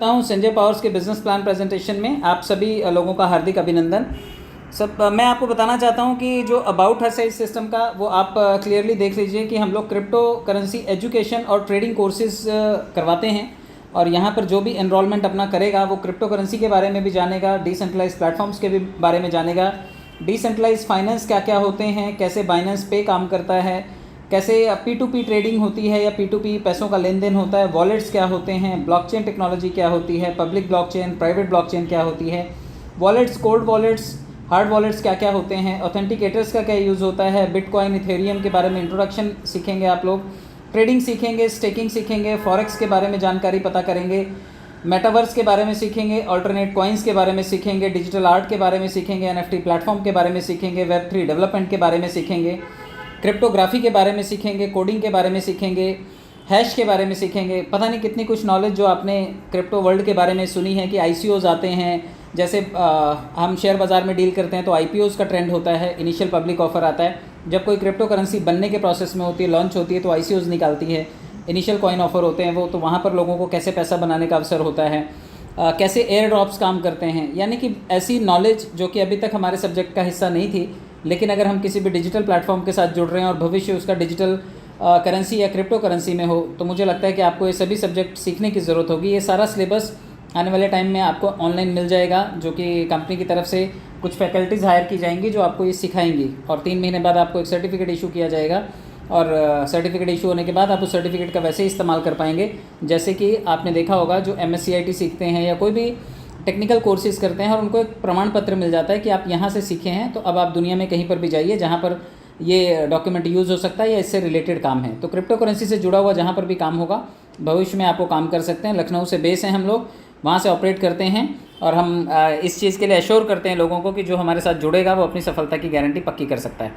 हूँ संजय पावर्स के business plan presentation में आप सभी लोगों का हार्दिक अभिनंदन। मैं आपको बताना चाहता हूँ कि जो अबाउट हर सेल्स सिस्टम का वो आप क्लियरली देख लीजिए कि हम लोग क्रिप्टो करेंसी एजुकेशन और ट्रेडिंग कोर्सेज करवाते हैं और यहाँ पर जो भी एनरोलमेंट अपना करेगा वो क्रिप्टो करेंसी के बारे में भी जानेगा, डिसेंट्रलाइज प्लेटफॉर्म्स के भी बारे में जानेगा, डिसेंट्रलाइज फाइनेंस क्या क्या होते हैं, कैसे बाइनेंस पे काम करता है, कैसे P2P ट्रेडिंग होती है या P2P पैसों का लेन देन होता है, वॉलेट्स क्या होते हैं, ब्लॉकचेन टेक्नोलॉजी क्या होती है, पब्लिक ब्लॉकचेन, प्राइवेट ब्लॉकचेन क्या होती है, wallets, cold wallets, hard wallets क्या क्या होते हैं, ऑथेंटिकेटर्स का क्या यूज़ होता है, बिटकॉइन, इथेरियम के बारे में इंट्रोडक्शन सीखेंगे आप लोग, ट्रेडिंग सीखेंगे, स्टेकिंग सीखेंगे, फॉरेक्स के बारे में जानकारी पता करेंगे, मेटावर्स के बारे में सीखेंगे, अल्टरनेट कॉइन्स के बारे में सीखेंगे, डिजिटल आर्ट के बारे में सीखेंगे, NFT प्लेटफॉर्म के बारे में सीखेंगे, Web3 डेवलपमेंट के बारे में सीखेंगे, क्रिप्टोग्राफी के बारे में सीखेंगे, कोडिंग के बारे में सीखेंगे, हैश के बारे में सीखेंगे। पता नहीं कितनी कुछ नॉलेज जो आपने क्रिप्टो वर्ल्ड के बारे में सुनी है कि ICOs आते हैं, जैसे हम शेयर बाज़ार में डील करते हैं तो IPOs का ट्रेंड होता है, इनिशियल पब्लिक ऑफर आता है। जब कोई क्रिप्टो करेंसी बनने के प्रोसेस में होती है, लॉन्च होती है तो ICOs निकालती है, इनिशियल कॉइन ऑफर होते हैं वो, तो वहाँ पर लोगों को कैसे पैसा बनाने का अवसर होता है, कैसे एयर ड्रॉप्स काम करते हैं, यानी कि ऐसी नॉलेज जो कि अभी तक हमारे सब्जेक्ट का हिस्सा नहीं थी, लेकिन अगर हम किसी भी डिजिटल प्लेटफॉर्म के साथ जुड़ रहे हैं और भविष्य उसका डिजिटल करेंसी या क्रिप्टो करेंसी में हो, तो मुझे लगता है कि आपको ये सभी सब्जेक्ट सीखने की ज़रूरत होगी। ये सारा सिलेबस आने वाले टाइम में आपको ऑनलाइन मिल जाएगा, जो कि कंपनी की तरफ से कुछ फैकल्टीज़ हायर की जाएंगी जो आपको ये सिखाएंगी, और 3 महीने बाद आपको एक सर्टिफिकेट इशू किया जाएगा, और सर्टिफिकेट इशू होने के बाद आप उस सर्टिफिकेट का वैसे ही इस्तेमाल कर पाएंगे। जैसे कि आपने देखा होगा जो MSCIT सीखते हैं या कोई भी टेक्निकल कोर्सेज करते हैं और उनको एक प्रमाण पत्र मिल जाता है कि आप यहाँ से सीखे हैं, तो अब आप दुनिया में कहीं पर भी जाइए जहाँ पर ये डॉक्यूमेंट यूज़ हो सकता है या इससे रिलेटेड काम है। तो क्रिप्टो करेंसी से जुड़ा हुआ जहाँ पर भी काम होगा भविष्य में आपको काम कर सकते हैं। लखनऊ से बेस हैं हम लोग, वहाँ से ऑपरेट करते हैं, और हम इस चीज़ के लिए एश्योर करते हैं लोगों को कि जो हमारे साथ जुड़ेगा वो अपनी सफलता की गारंटी पक्की कर सकता है।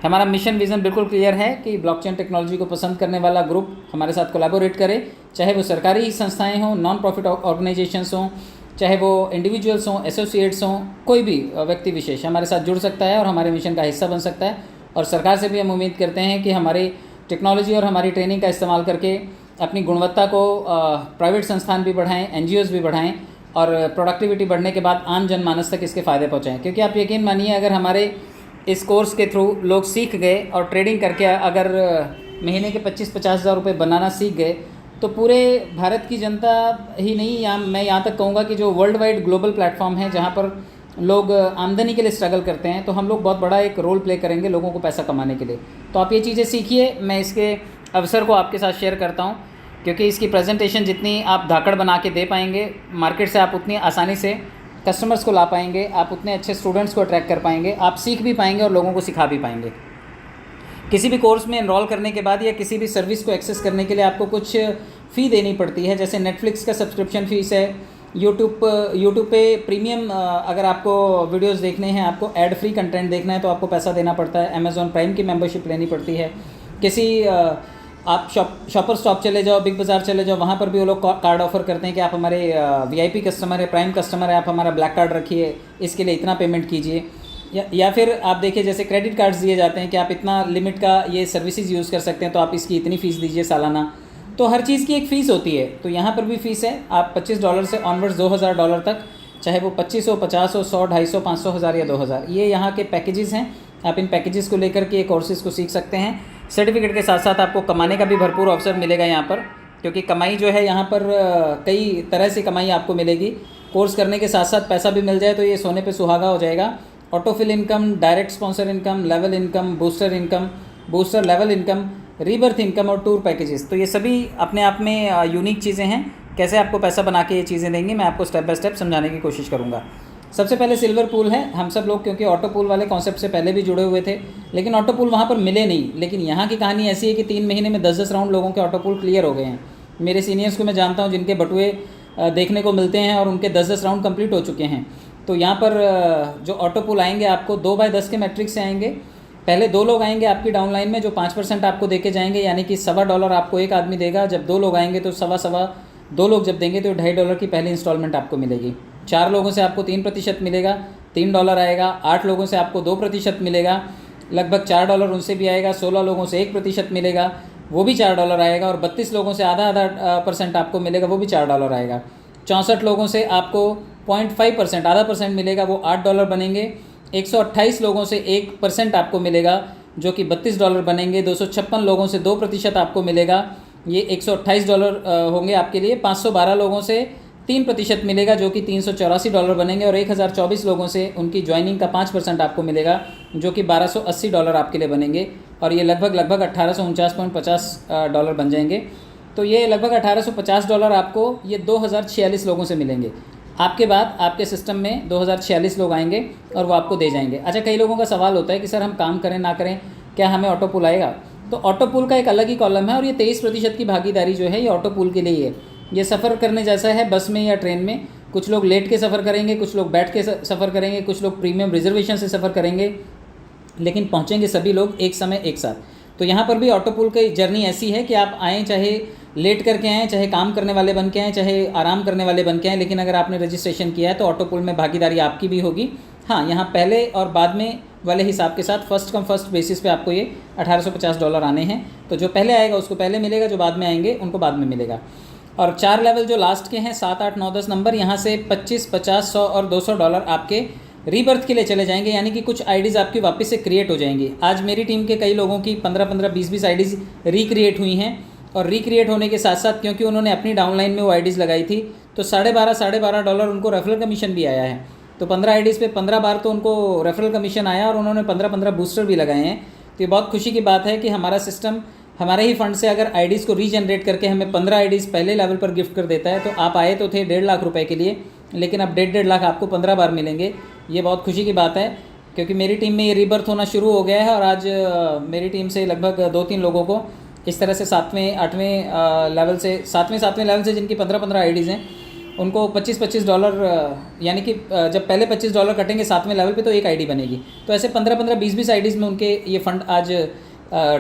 हमारा मिशन विज़न बिल्कुल क्लियर है कि ब्लॉकचेन टेक्नोलॉजी को पसंद करने वाला ग्रुप हमारे साथ कोलैबोरेट करे, चाहे वो सरकारी संस्थाएँ हों, नॉन प्रॉफिट ऑर्गेनाइजेशंस हों, चाहे वो इंडिविजुअल्स हों, एसोसिएट्स हों, कोई भी व्यक्ति विशेष हमारे साथ जुड़ सकता है और हमारे मिशन का हिस्सा बन सकता है। और सरकार से भी हम उम्मीद करते हैं कि हमारी टेक्नोलॉजी और हमारी ट्रेनिंग का इस्तेमाल करके अपनी गुणवत्ता को प्राइवेट संस्थान भी बढ़ाएं, NGOs भी बढ़ाएं, और प्रोडक्टिविटी बढ़ने के बाद आम जनमानस तक इसके फ़ायदे पहुँचाएँ। क्योंकि आप यकीन मानिए, अगर हमारे इस कोर्स के थ्रू लोग सीख गए और ट्रेडिंग करके अगर महीने के 25-50 हज़ार रुपये बनाना सीख गए, तो पूरे भारत की जनता ही नहीं, मैं यहाँ तक कहूँगा कि जो वर्ल्ड वाइड ग्लोबल प्लेटफॉर्म है जहाँ पर लोग आमदनी के लिए स्ट्रगल करते हैं, तो हम लोग बहुत बड़ा एक रोल प्ले करेंगे लोगों को पैसा कमाने के लिए। तो आप ये चीज़ें सीखिए। मैं इसके अवसर को आपके साथ शेयर करता हूँ क्योंकि इसकी प्रेजेंटेशन जितनी आप धाकड़ बना के दे पाएंगे मार्केट से, आप उतनी आसानी से कस्टमर्स को ला पाएंगे, आप उतने अच्छे स्टूडेंट्स को अट्रैक्ट कर पाएंगे, आप सीख भी पाएंगे और लोगों को सिखा भी पाएंगे। किसी भी कोर्स में एनरोल करने के बाद या किसी भी सर्विस को एक्सेस करने के लिए आपको कुछ फ़ी देनी पड़ती है। जैसे नेटफ्लिक्स का सब्सक्रिप्शन फ़ीस है, यूट्यूब पे प्रीमियम अगर आपको वीडियोस देखने हैं, आपको एड फ्री कंटेंट देखना है तो आपको पैसा देना पड़ता है। अमेज़ॉन प्राइम की मेंबरशिप लेनी पड़ती है। किसी आप शॉपर स्टॉप चले जाओ, बिग बाज़ार चले जाओ, वहाँ पर भी वो लोग कार्ड ऑफ़र करते हैं कि आप हमारे VIP कस्टमर है, प्राइम कस्टमर है, आप हमारा ब्लैक कार्ड रखिए, इसके लिए इतना पेमेंट कीजिए। या फिर आप देखिए जैसे क्रेडिट कार्ड्स दिए जाते हैं कि आप इतना लिमिट का ये सर्विसेज यूज़ कर सकते हैं, तो आप इसकी इतनी फ़ीस दीजिए सालाना। तो हर चीज़ की एक फ़ीस होती है, तो यहाँ पर भी फ़ीस है। आप $25 से ऑनवर्ड्स $2000 तक, चाहे वो 25 हो, 50 हो, 100, 250, 500, 1000 या 2000, ये यहाँ के पैकेजेस हैं। आप इन पैकेजेस को लेकर के कोर्सेज़ को सीख सकते हैं। सर्टिफिकेट के साथ साथ आपको कमाने का भी भरपूर अवसर मिलेगा यहाँ पर, क्योंकि कमाई जो है यहाँ पर कई तरह से कमाई आपको मिलेगी। कोर्स करने के साथ साथ पैसा भी मिल जाए तो ये सोने पे सुहागा हो जाएगा। Autofill income, direct sponsor income, level income, booster level income, rebirth income और टूर पैकेजेस, तो ये सभी अपने आप में यूनिक चीज़ें हैं। कैसे आपको पैसा बना के ये चीज़ें देंगी, मैं आपको स्टेप बाय स्टेप समझाने की कोशिश करूँगा। सबसे पहले सिल्वर पूल है। हम सब लोग क्योंकि ऑटो पूल वाले कॉन्सेप्ट से पहले भी जुड़े हुए थे, लेकिन ऑटो पूल वहाँ पर मिले नहीं। लेकिन यहाँ की कहानी ऐसी है कि 3 महीने में 10-10 राउंड लोगों के ऑटो पूल क्लियर हो गए हैं। मेरे सीनियर्स को मैं जानता हूँ जिनके बटुए देखने को मिलते हैं और उनके 10-10 राउंड कंप्लीट हो चुके हैं। तो यहाँ पर जो ऑटो पूल आएंगे आपको 2/10 के मैट्रिक्स से आएंगे। पहले 2 लोग आएंगे आपकी डाउनलाइन में जो 5% आपको देके जाएंगे, यानी कि $1.25 आपको एक आदमी देगा। जब 2 लोग आएंगे तो सवा 2 लोग जब देंगे तो $2.5 की पहली इंस्टॉलमेंट आपको मिलेगी। 4 लोगों से आपको 3% मिलेगा, $3 आएगा। 8 लोगों से आपको 2% मिलेगा, लगभग $4 उनसे भी आएगा। 16 लोगों से 1% मिलेगा, वो भी $4 आएगा। और 32 लोगों से आधा % आपको मिलेगा, वो भी $4 आएगा। 64 लोगों से आपको 0.5% आधा परसेंट मिलेगा, वो $8 बनेंगे। 128 लोगों से 1% आपको मिलेगा जो कि $32 बनेंगे। 256 लोगों से 2% आपको मिलेगा, ये $128 होंगे आपके लिए। 512 लोगों से 3% मिलेगा जो कि $384 बनेंगे। और 1024 लोगों से उनकी ज्वाइनिंग का 5% आपको मिलेगा जो कि $1280 आपके लिए बनेंगे। और ये लगभग $1849.50 बन जाएंगे। तो ये लगभग $1850 आपको ये 2046 लोगों से मिलेंगे। आपके बाद आपके सिस्टम में 2046 लोग आएंगे और वो आपको दे जाएंगे। अच्छा, कई लोगों का सवाल होता है कि सर हम काम करें ना करें क्या हमें ऑटो पुल आएगा? तो ऑटो पुल का एक अलग ही कॉलम है और ये 23% की भागीदारी जो है ये ऑटो पुल के लिए ही है। ये सफ़र करने जैसा है बस में या ट्रेन में। कुछ लोग लेट के सफ़र करेंगे, कुछ लोग बैठ के सफ़र करेंगे, कुछ लोग प्रीमियम रिजर्वेशन से सफ़र करेंगे, लेकिन पहुँचेंगे सभी लोग एक समय एक साथ। तो यहाँ पर भी ऑटो पुल की जर्नी ऐसी है कि आप आएँ, चाहे लेट करके आएँ, चाहे काम करने वाले बन के आएँ, चाहे आराम करने वाले बन के आएँ, लेकिन अगर आपने रजिस्ट्रेशन किया है तो ऑटो पुल में भागीदारी आपकी भी होगी। हाँ, यहाँ पहले और बाद में वाले हिसाब के साथ फर्स्ट कम फर्स्ट बेसिस पे आपको ये $1850 आने हैं। तो जो पहले आएगा उसको पहले मिलेगा, जो बाद में आएंगे उनको बाद में मिलेगा। और 4 लेवल जो लास्ट के हैं 7, 8, 9, 10 नंबर, यहाँ से 25, 50, 100 और $200 आपके रीबर्थ के लिए चले जाएंगे, यानी कि कुछ आईडीज़ आपकी वापस से क्रिएट हो जाएंगी। आज मेरी टीम के कई लोगों की 15-15, 20-20 आईडीज़ रिक्रिएट हुई हैं। और रिक्रिएट होने के साथ साथ क्योंकि उन्होंने अपनी डाउनलाइन में वो आईडीज़ लगाई थी तो $12.5 उनको रेफरल कमीशन भी आया है। तो 15 आईडीज़ पे 15 बार तो उनको रेफरल कमीशन आया और उन्होंने 15-15 बूस्टर भी लगाए हैं। तो ये बहुत खुशी की बात है कि हमारा सिस्टम हमारे ही फंड से अगर आईडीज़ को रीजनरेट करके हमें 15 आईडीज़ पहले लेवल पर गिफ्ट कर देता है। तो आप आए तो थे 1.5 लाख रुपए के लिए, लेकिन अब 1.5 लाख आपको 15 बार मिलेंगे। ये बहुत खुशी की बात है क्योंकि मेरी टीम में ये रीबर्थ होना शुरू हो गया है। और आज मेरी टीम से लगभग 2-3 लोगों को इस तरह से 7वें 8वें लेवल से 7वें लेवल से जिनकी 15-15 आईडीज़ हैं उनको $25 यानी कि जब पहले $25 कटेंगे 7वें लेवल पे तो एक आईडी बनेगी। तो ऐसे 15-15, 20-20 आईडीज़ में उनके ये फ़ंड आज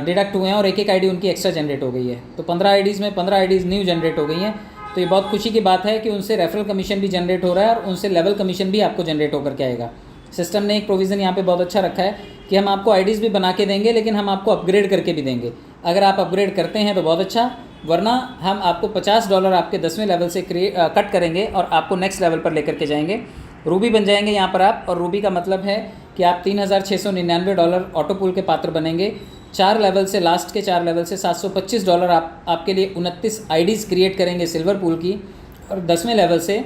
डिडक्ट हुए हैं और एक आईडी उनकी एक्स्ट्रा जनरेट हो गई है। तो 15 आईडीज़ में 15 आईडीज़ न्यू जनरेट हो गई हैं। तो ये बहुत खुशी की बात है कि उनसे रेफरल कमीशन भी जनरेट हो रहा है और उनसे लेवल कमीशन भी आपको जनरेट होकर के आएगा। सिस्टम ने एक प्रोविज़न यहाँ पे बहुत अच्छा रखा है कि हम आपको आईडीज़ भी बना के देंगे, लेकिन हम आपको अपग्रेड करके भी देंगे। अगर आप अपग्रेड करते हैं तो बहुत अच्छा, वरना हम आपको $50 आपके 10वें लेवल से कट करेंगे और आपको नेक्स्ट लेवल पर लेकर के जाएंगे। रूबी बन जाएंगे यहाँ पर आप। और रूबी का मतलब है कि आप $3699 ऑटो पुल के पात्र बनेंगे। 4 लेवल से लास्ट के 4 लेवल से $725 आपके लिए 29 आईडीज़ क्रिएट करेंगे सिल्वर पूल की। और 10वें लेवल से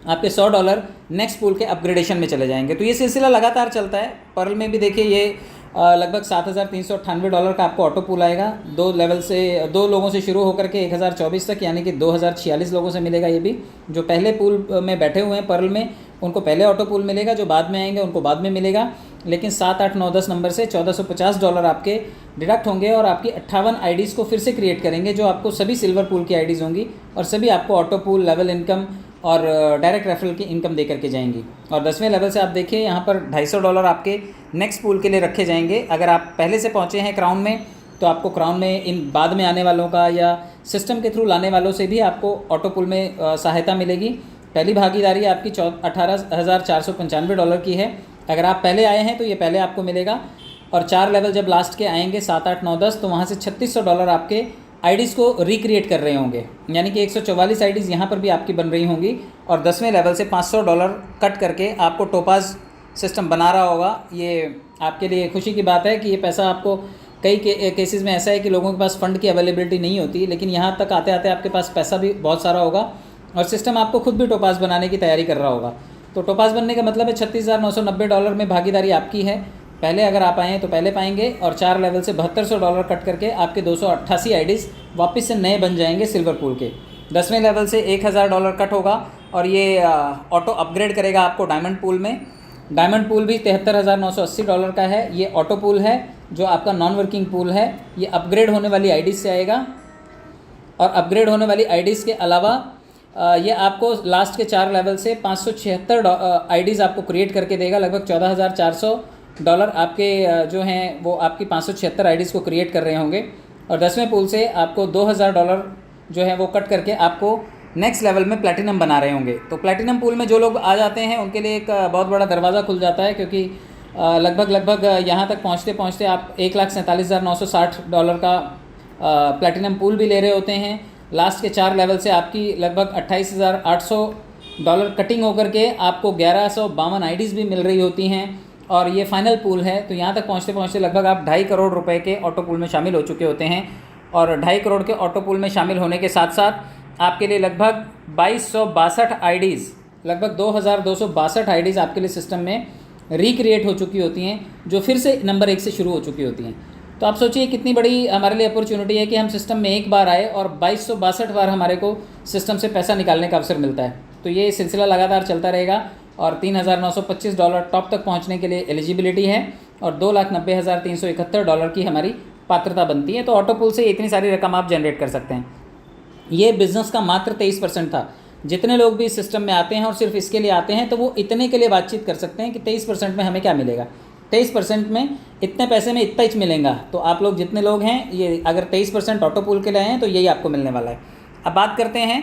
आपके $100 नेक्स्ट पूल के अपग्रेडेशन में चले जाएंगे। तो ये सिलसिला लगातार चलता है। पर्ल में भी देखिए ये लगभग $7,398 का आपको ऑटो पूल आएगा। 2 लेवल से 2 लोगों से शुरू होकर के 1024 तक, यानी कि 2046 लोगों से मिलेगा। ये भी जो पहले पूल में बैठे हुए हैं पर्ल में उनको पहले ऑटो पूल मिलेगा, जो बाद में आएंगे उनको बाद में मिलेगा। लेकिन 7, 8, 9, 10 नंबर से $1450 आपके डिडक्ट होंगे और आपकी 58 आईडीज़ को फिर से क्रिएट करेंगे, जो आपको सभी सिल्वर पूल की आईडीज़ होंगी और सभी आपको ऑटो पूल, लेवल इनकम और डायरेक्ट रेफरल की इनकम दे करके जाएंगी। और 10वें लेवल से आप देखिए यहाँ पर $250 आपके नेक्स्ट पूल के लिए रखे जाएंगे। अगर आप पहले से पहुँचे हैं क्राउन में तो आपको क्राउन में इन बाद में आने वालों का या सिस्टम के थ्रू लाने वालों से भी आपको ऑटो पुल में सहायता मिलेगी। पहली भागीदारी आपकी $18,495 की है। अगर आप पहले आए हैं तो ये पहले आपको मिलेगा। और 4 लेवल जब लास्ट के आएंगे 7, 8, 9, 10 तो वहाँ से $3600 आपके आईडीज़ को रिक्रिएट कर रहे होंगे, यानी कि 144 आईडीज़ यहाँ पर भी आपकी बन रही होंगी। और 10वें लेवल से $500 कट करके आपको टोपाज सिस्टम बना रहा होगा। ये आपके लिए खुशी की बात है कि ये पैसा आपको कई केसेस में ऐसा है कि लोगों के पास फ़ंड की अवेलेबिलिटी नहीं होती, लेकिन यहाँ तक आते आते आपके पास पैसा भी बहुत सारा होगा और सिस्टम आपको खुद भी टोपाज बनाने की तैयारी कर रहा होगा। तो टोपाज बनने का मतलब है $36,990 में भागीदारी आपकी है। पहले अगर आप आएँ तो पहले पाएंगे और 4 लेवल से $7200 कट करके आपके 288 आईडीज़ वापस से नए बन जाएंगे सिल्वर पूल के। 10वें लेवल से $1000 कट होगा और ये ऑटो अपग्रेड करेगा आपको डायमंड पूल में। डायमंड पूल भी $73,980 का है। ये ऑटो पूल है जो आपका नॉन वर्किंग पूल है। ये अपग्रेड होने वाली आईडीज़ से आएगा और अपग्रेड होने वाली आईडीज़ के अलावा ये आपको लास्ट के 4 लेवल से 576 आईडीज़ आपको क्रिएट करके देगा। लगभग $14,400 आपके जो हैं वो आपकी 576 आईडीज़ को क्रिएट कर रहे होंगे। और 10वें पूल से आपको $2,000 जो है वो कट करके आपको नेक्स्ट लेवल में प्लैटिनम बना रहे होंगे। तो प्लैटिनम पूल में जो लोग आ जाते हैं उनके लिए एक बहुत बड़ा दरवाज़ा खुल जाता है, क्योंकि लगभग यहाँ तक पहुँचते पहुँचते आप $1,47,960 का प्लैटिनम पूल भी ले रहे होते हैं लास्ट के 4 लेवल से आपकी लगभग $28,800 कटिंग होकर के आपको 1152 आईडीज़ भी मिल रही होती हैं, और ये फाइनल पूल है। तो यहाँ तक पहुँचते पहुँचते लगभग आप 2.5 करोड़ रुपए के ऑटो पूल में शामिल हो चुके होते हैं, और 2.5 करोड़ के ऑटो पूल में शामिल होने के साथ साथ आपके लिए लगभग 2262 आईडीज़, लगभग 2262 आईडीज़ आपके लिए सिस्टम में रिक्रिएट हो चुकी होती हैं, जो फिर से नंबर 1 से शुरू हो चुकी होती हैं। तो आप सोचिए कितनी बड़ी हमारे लिए अपॉर्चुनिटी है कि हम सिस्टम में एक बार आए और 2262 बार हमारे को सिस्टम से पैसा निकालने का अवसर मिलता है। तो ये सिलसिला लगातार चलता रहेगा, और $3,925 टॉप तक पहुंचने के लिए एलिजिबिलिटी है, और $2,90,371 की हमारी पात्रता बनती है। तो ऑटो पूल से इतनी सारी रकम आप जनरेट कर सकते हैं। ये बिज़नेस का मात्र 23% था। जितने लोग भी इस सिस्टम में आते हैं और सिर्फ इसके लिए आते हैं, तो वो इतने के लिए बातचीत कर सकते हैं कि 23% में हमें क्या मिलेगा, 23% में इतने पैसे में इतना ही मिलेगा। तो आप लोग जितने लोग हैं, ये अगर 23% ऑटो पूल के लिए हैं तो यही आपको मिलने वाला है। अब बात करते हैं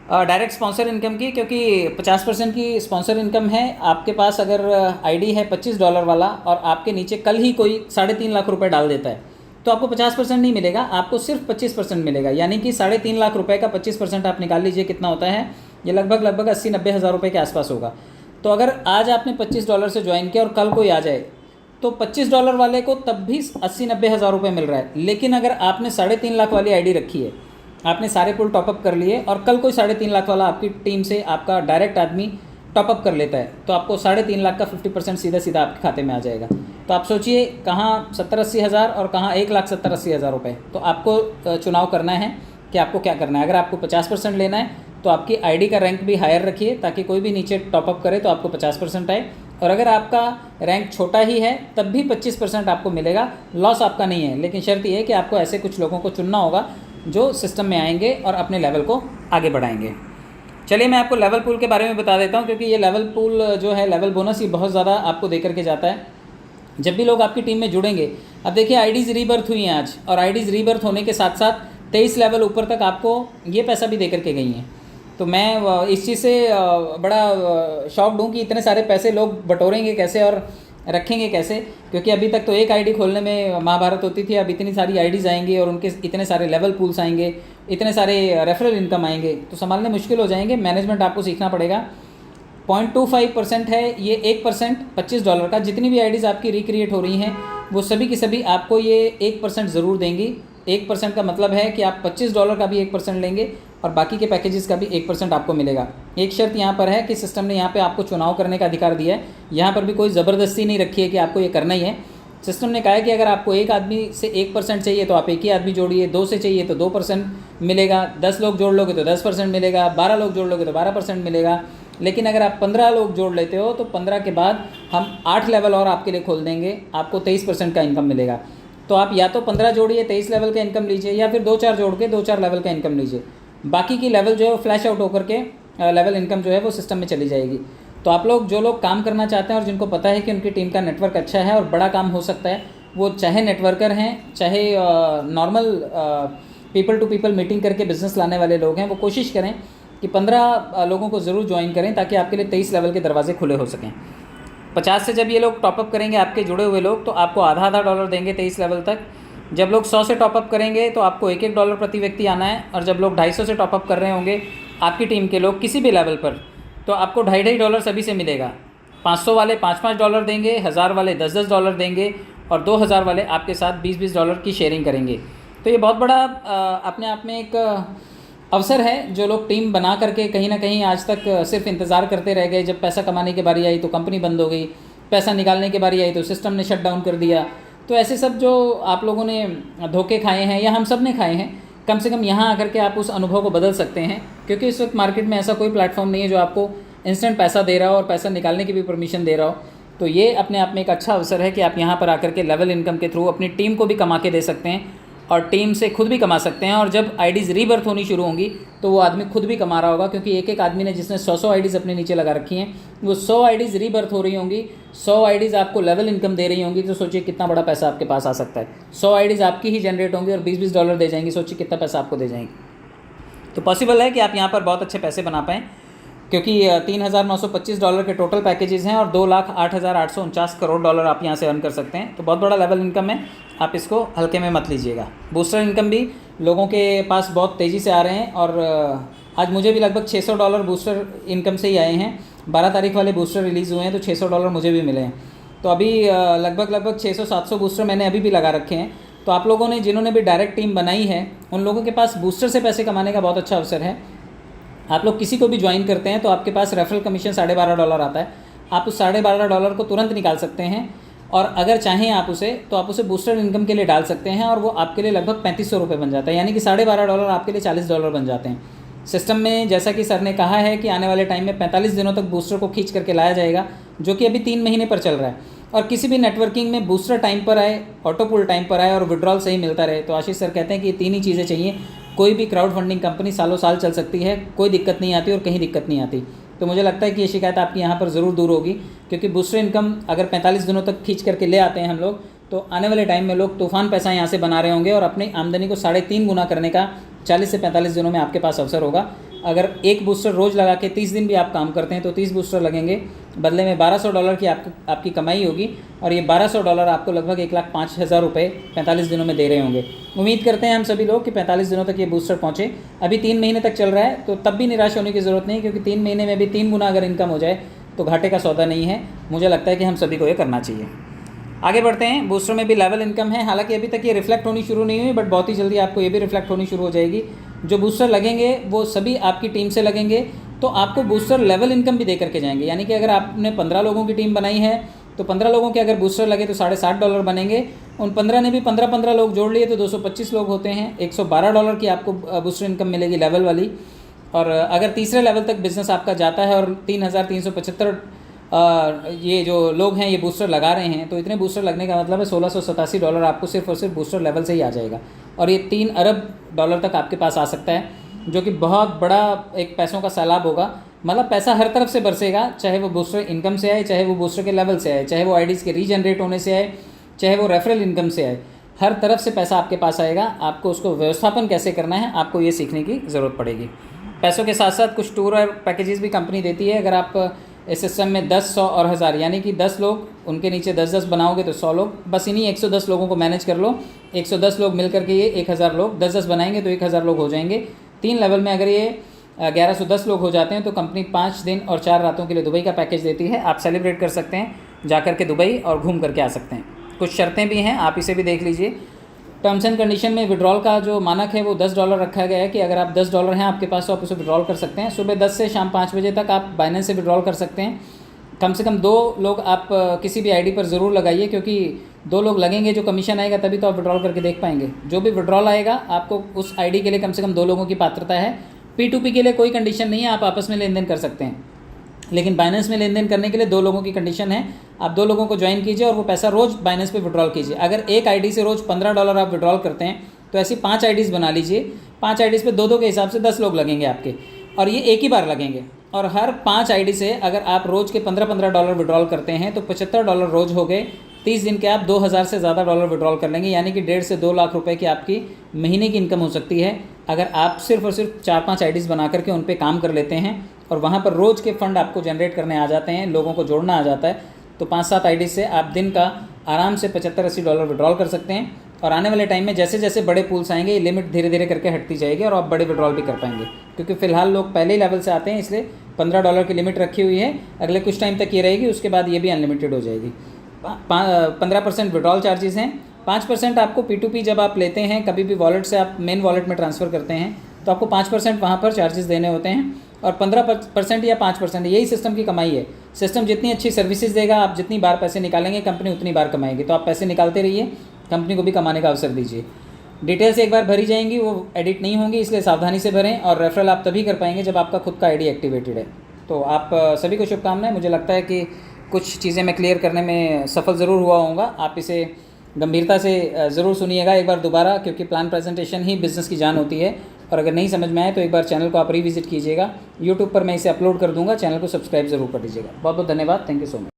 डायरेक्ट स्पॉन्सर इनकम की, क्योंकि 50% की स्पॉन्सर इनकम है। आपके पास अगर आईडी है $25 वाला, और आपके नीचे कल ही कोई 3.5 लाख रुपए डाल देता है, तो आपको 50% नहीं मिलेगा, आपको सिर्फ 25% मिलेगा। यानी कि 3.5 लाख रुपए का 25% आप निकाल लीजिए कितना होता है, ये लगभग 80-90 हज़ार रुपये के आसपास होगा। तो अगर आज आपने $25 से ज्वाइन किया और कल कोई आ जाए, तो $25 वाले को तब भी 80-90 हज़ार रुपये मिल रहा है। लेकिन अगर आपने 3.5 लाख वाली आईडी रखी है, आपने सारे पुल टॉपअप कर लिए, और कल कोई 3.5 लाख वाला आपकी टीम से आपका डायरेक्ट आदमी टॉपअप कर लेता है, तो आपको 3.5 लाख का 50% सीधा आपके खाते में आ जाएगा। तो आप सोचिए कहाँ 70-80 हज़ार और कहाँ 1,70,80 हज़ार रुपये। तो आपको चुनाव करना है कि आपको क्या करना है। अगर आपको 50% लेना है तो आपकी आईडी का रैंक भी हायर रखिए, ताकि कोई भी नीचे टॉपअप करे तो आपको 50% आए। और अगर आपका रैंक छोटा ही है तब भी 25% आपको मिलेगा, लॉस आपका नहीं है। लेकिन शर्त यह है कि आपको ऐसे कुछ लोगों को चुनना होगा जो सिस्टम में आएंगे और अपने लेवल को आगे बढ़ाएंगे। चलिए मैं आपको लेवल पूल के बारे में बता देता हूं, क्योंकि ये लेवल पूल जो है, लेवल बोनस, ये बहुत ज़्यादा आपको दे करके जाता है जब भी लोग आपकी टीम में जुड़ेंगे। अब देखिए आईडीज़ रीबर्थ हुई हैं आज, और आईडीज़ रीबर्थ होने के साथ साथ 23 लेवल ऊपर तक आपको ये पैसा भी दे करके गई हैं। तो मैं इस चीज़ से बड़ा शॉक्ड हूँ कि इतने सारे पैसे लोग बटोरेंगे कैसे और रखेंगे कैसे, क्योंकि अभी तक तो एक आईडी खोलने में महाभारत होती थी। अब इतनी सारी आईडीज़ आएंगी और उनके इतने सारे लेवल पूल्स आएंगे, इतने सारे रेफरल इनकम आएंगे, तो संभालने मुश्किल हो जाएंगे। मैनेजमेंट आपको सीखना पड़ेगा। 0.25% है ये, 1% $25 का। जितनी भी आईडीज़ आपकी रिक्रिएट हो रही हैं वो सभी की सभी आपको ये 1% ज़रूर देंगी। 1% का मतलब है कि आप $25 का भी 1% लेंगे और बाकी के पैकेजेस का भी 1% आपको मिलेगा। एक शर्त यहाँ पर है कि सिस्टम ने यहाँ पे आपको चुनाव करने का अधिकार दिया है। यहाँ पर भी कोई ज़बरदस्ती नहीं रखी है कि आपको ये करना ही है। सिस्टम ने कहा है कि अगर आपको एक आदमी से 1% चाहिए तो आप एक ही आदमी जोड़िए, 2 से चाहिए तो 2% मिलेगा, 10 लोग जोड़ लोगे तो 10% मिलेगा, 12 लोग जोड़ लोगे तो 12% मिलेगा। लेकिन अगर आप 15 लोग जोड़ लेते हो तो 15 के बाद हम 8 लेवल और आपके लिए खोल देंगे, आपको 23% का इनकम मिलेगा। तो आप या तो 15 जोड़िए 23 लेवल का इनकम लीजिए, या फिर 2-4 जोड़ के 2-4 लेवल का इनकम लीजिए। बाकी की लेवल जो है वो फ्लैश आउट होकर के लेवल इनकम जो है वो सिस्टम में चली जाएगी। तो आप लोग जो लोग काम करना चाहते हैं और जिनको पता है कि उनकी टीम का नेटवर्क अच्छा है और बड़ा काम हो सकता है, वो चाहे नेटवर्कर हैं, चाहे normal people to people meeting करके बिज़नेस लाने वाले लोग हैं, वो कोशिश करें कि 15 लोगों को ज़रूर ज्वाइन करें, ताकि आपके लिए 23 लेवल के दरवाजे खुले हो सकें। 50 से जब ये लोग टॉपअप करेंगे आपके जुड़े हुए लोग, तो आपको आधा $1 देंगे 23 लेवल तक। जब लोग 100 से टॉपअप करेंगे तो आपको $1 प्रति व्यक्ति आना है। और जब लोग 250 से टॉपअप कर रहे होंगे आपकी टीम के लोग किसी भी लेवल पर, तो आपको $2.5 सभी से मिलेगा। 500 वाले $5 देंगे, 1000 वाले $10 देंगे, और 2000 वाले आपके साथ $20 की शेयरिंग करेंगे। तो ये बहुत बड़ा अपने आप में एक अवसर है। जो लोग टीम बना करके कहीं ना कहीं आज तक सिर्फ इंतज़ार करते रह गए, जब पैसा कमाने की बारी आई तो कंपनी बंद हो गई, पैसा निकालने की बारी आई तो सिस्टम ने शट डाउन कर दिया। तो ऐसे सब जो आप लोगों ने धोखे खाए हैं या हम सब ने खाए हैं, कम से कम यहाँ आकर के आप उस अनुभव को बदल सकते हैं। क्योंकि इस वक्त मार्केट में ऐसा कोई प्लेटफॉर्म नहीं है जो आपको इंस्टेंट पैसा दे रहा हो और पैसा निकालने की भी परमिशन दे रहा हो। तो ये अपने आप में एक अच्छा अवसर है कि आप यहाँ पर आकर के लेवल इनकम के थ्रू अपनी टीम को भी कमा के दे सकते हैं और टीम से खुद भी कमा सकते हैं। और जब आईडीज़ रीबर्थ होनी शुरू होंगी तो वो आदमी खुद भी कमा रहा होगा, क्योंकि एक आदमी ने जिसने 100 आईडीज़ अपने नीचे लगा रखी हैं, वो 100 आईडीज़ रीबर्थ हो रही होंगी, 100 आईडीज़ आपको लेवल इनकम दे रही होंगी। तो सोचिए कितना बड़ा पैसा आपके पास आ सकता है। 100 आईडीज़ आपकी ही जनरेट होंगी और $20 दे जाएंगी। सोचिए कितना पैसा आपको दे जाएंगे। तो पॉसिबल है कि आप यहाँ पर बहुत अच्छे पैसे बना पाएँ, क्योंकि $3,925 के टोटल पैकेजेस हैं और $2,08,849 करोड़ आप यहाँ से अर्न कर सकते हैं। तो बहुत बड़ा लेवल इनकम है, आप इसको हल्के में मत लीजिएगा। बूस्टर इनकम भी लोगों के पास बहुत तेज़ी से आ रहे हैं और आज मुझे भी लगभग $600 बूस्टर इनकम से ही आए हैं। 12 तारीख वाले बूस्टर रिलीज़ हुए हैं तो $600 मुझे भी मिले हैं। तो अभी लगभग 600-700 बूस्टर मैंने अभी भी लगा रखे हैं। तो आप लोगों ने जिन्होंने भी डायरेक्ट टीम बनाई है उन लोगों के पास बूस्टर से पैसे कमाने का बहुत अच्छा अवसर है। आप लोग किसी को भी ज्वाइन करते हैं तो आपके पास रेफरल कमीशन $12.5 आता है। आप उस $12.5 को तुरंत निकाल सकते हैं और अगर चाहें आप उसे तो आप उसे बूस्टर इनकम के लिए डाल सकते हैं और वो आपके लिए लगभग $3500 बन जाता है, यानी कि $12.5 आपके लिए $40 बन जाते हैं। सिस्टम में जैसा कि सर ने कहा है कि आने वाले टाइम में 45 दिनों तक बूस्टर को खींच करके लाया जाएगा, जो कि अभी 3 महीने पर चल रहा है। और किसी भी नेटवर्किंग में बूस्टर टाइम पर आए, ऑटो पुल टाइम पर आए और विड्रॉल सही मिलता रहे। तो आशीष सर कहते हैं कि ये 3 ही चीज़ें चाहिए। कोई भी क्राउड फंडिंग कंपनी सालों साल चल सकती है, कोई दिक्कत नहीं आती और कहीं दिक्कत नहीं आती। तो मुझे लगता है कि ये शिकायत आपकी यहाँ पर ज़रूर दूर होगी, क्योंकि बूस्टर इनकम अगर 45 दिनों तक खींच करके ले आते हैं हम लोग, तो आने वाले टाइम में लोग तूफ़ान पैसा यहाँ से बना रहे होंगे और अपनी आमदनी को 3.5 गुना करने का 40 से 45 दिनों में आपके पास अवसर होगा। अगर एक बूस्टर रोज़ लगा के 30 दिन भी आप काम करते हैं तो 30 बूस्टर लगेंगे, बदले में $1200 की आपकी कमाई होगी और ये $1200 आपको लगभग 1,05,000 रुपये 45 दिनों में दे रहे होंगे। उम्मीद करते हैं हम सभी लोग कि 45 दिनों तक ये बूस्टर पहुँचे। अभी 3 महीने तक चल रहा है तो तब भी निराश होने की ज़रूरत नहीं, क्योंकि 3 महीने में भी 3 गुना अगर इनकम हो जाए तो घाटे का सौदा नहीं है। मुझे लगता है कि हम सभी को ये करना चाहिए। आगे बढ़ते हैं। बूस्टर में भी लेवल इनकम है, हालांकि अभी तक ये रिफ्लेक्ट होनी शुरू नहीं हुई, बट बहुत ही जल्दी आपको ये भी रिफ्लेक्ट होनी शुरू हो जाएगी। जो बूस्टर लगेंगे वो सभी आपकी टीम से लगेंगे, तो आपको बूस्टर लेवल इनकम भी दे करके जाएंगे। यानी कि अगर आपने 15 लोगों की टीम बनाई है तो 15 लोगों के अगर बूस्टर लगे तो $60.5 बनेंगे। उन 15 ने भी 15 लोग जोड़ लिए तो 225 लोग होते हैं। $112 की आपको बूस्टर इनकम मिलेगी लेवल वाली। और अगर तीसरे लेवल तक बिज़नेस आपका जाता है और 3,375 ये जो लोग हैं ये बूस्टर लगा रहे हैं, तो इतने बूस्टर लगने का मतलब है $1687 आपको सिर्फ और सिर्फ बूस्टर लेवल से ही आ जाएगा। और ये $3 अरब तक आपके पास आ सकता है, जो कि बहुत बड़ा एक पैसों का सैलाब होगा। मतलब पैसा हर तरफ से बरसेगा, चाहे वो बूस्टर इनकम से आए, चाहे वो बूस्टर के लेवल से आए, चाहे वो आईडीज़ के रीजनरेट होने से आए, चाहे वो रेफरल इनकम से आए। हर तरफ से पैसा आपके पास आएगा। आपको उसको व्यवस्थापन कैसे करना है आपको ये सीखने की ज़रूरत पड़ेगी। पैसों के साथ साथ कुछ टूर और पैकेजेस भी कंपनी देती है। अगर आप इस सिस्टम में 10, 100 और 1000 यानी कि 10 लोग, उनके नीचे 10-10 बनाओगे तो 100 लोग, बस इन्हीं 110 लोगों को मैनेज कर लो। 110 लोग मिल करके ये 1000 लोग, 10-10 बनाएंगे तो 1000 लोग हो जाएंगे। 3 लेवल में अगर ये 1110 लोग हो जाते हैं तो कंपनी 5 दिन और 4 रातों के लिए दुबई का पैकेज देती है। आप सेलिब्रेट कर सकते हैं जा कर के दुबई और घूम करके आ सकते हैं। कुछ शर्तें भी हैं, आप इसे भी देख लीजिए। टर्म्स एंड कंडीशन में विड्रॉल का जो मानक है वो $10 रखा गया है कि अगर आप $10 हैं आपके पास तो आप उसे विड्रॉल कर सकते हैं। सुबह 10 से शाम 5 बजे तक आप बाइनेंस से विड्रॉल कर सकते हैं। कम से कम 2 लोग आप किसी भी आईडी पर ज़रूर लगाइए, क्योंकि 2 लोग लगेंगे जो कमीशन आएगा तभी तो आप विड्रॉल करके देख पाएंगे। जो भी विड्रॉल आएगा आपको उस आईडी के लिए कम से कम 2 लोगों की पात्रता है। P2P के लिए कोई कंडीशन नहीं है, आप आपस में लेन देन कर सकते हैं, लेकिन बाइनेंस में लेन देन करने के लिए 2 लोगों की कंडीशन है। आप 2 लोगों को ज्वाइन कीजिए और वो पैसा रोज़ बाइनेंस पे विड्रॉल कीजिए। अगर एक आईडी से रोज़ $15 आप विड्रॉल करते हैं तो ऐसी 5 आईडीज़ बना लीजिए। 5 आईडीज़ पे 2-2 के हिसाब से 10 लोग लगेंगे आपके, और ये एक ही बार लगेंगे। और हर 5 आईडी से अगर आप रोज़ के $15 विड्रॉल करते हैं तो $75 रोज़ हो गए। 30 दिन के आप 2000 से ज़्यादा डॉलर विड्रॉल कर लेंगे, यानी कि 1.5 से 2 लाख रुपए की आपकी महीने की इनकम हो सकती है अगर आप सिर्फ और सिर्फ 4-5 आईडीज़ बना करके उन पे काम कर लेते हैं और वहाँ पर रोज़ के फंड आपको जनरेट करने आ जाते हैं, लोगों को जोड़ना आ जाता है। तो 5-7 आईडी से आप दिन का आराम से $75-80 विड्रॉल कर सकते हैं। और आने वाले टाइम में जैसे जैसे बड़े पूल्स आएंगे ये लिमिट धीरे धीरे करके हटती जाएगी और आप बड़े विड्रॉल भी कर पाएंगे, क्योंकि फ़िलहाल लोग पहले ही लेवल से आते हैं, इसलिए $15 की लिमिट रखी हुई है। अगले कुछ टाइम तक ये रहेगी, उसके बाद ये भी अनलिमिटेड हो जाएगी। 15% विड्रॉल चार्जेस हैं। 5% आपको P2P जब आप लेते हैं, कभी भी वॉलेट से आप मेन वॉलेट में ट्रांसफ़र करते हैं तो आपको 5% वहाँ पर चार्जेस देने होते हैं, और 15% या 5% यही सिस्टम की कमाई है। सिस्टम जितनी अच्छी सर्विसेज देगा, आप जितनी बार पैसे निकालेंगे कंपनी उतनी बार कमाएगी। तो आप पैसे निकालते रहिए, कंपनी को भी कमाने का अवसर दीजिए। डिटेल्स एक बार भरी जाएंगी, वो एडिट नहीं होंगी, इसलिए सावधानी से भरें। और रेफरल आप तभी कर पाएंगे जब आपका खुद का आईडी एक्टिवेटेड है। तो आप सभी को शुभकामनाएं। मुझे लगता है कि कुछ चीज़ें मैं क्लियर करने में सफल ज़रूर हुआ होऊंगा। आप इसे गंभीरता से ज़रूर सुनिएगा एक बार दोबारा, क्योंकि प्लान प्रेजेंटेशन ही बिज़नेस की जान होती है। और अगर नहीं समझ में आए तो एक बार चैनल को आप रिविजिट कीजिएगा। यूट्यूब पर मैं इसे अपलोड कर दूंगा, चैनल को सब्सक्राइब ज़रूर कर दीजिएगा। बहुत बहुत धन्यवाद। Thank you so much.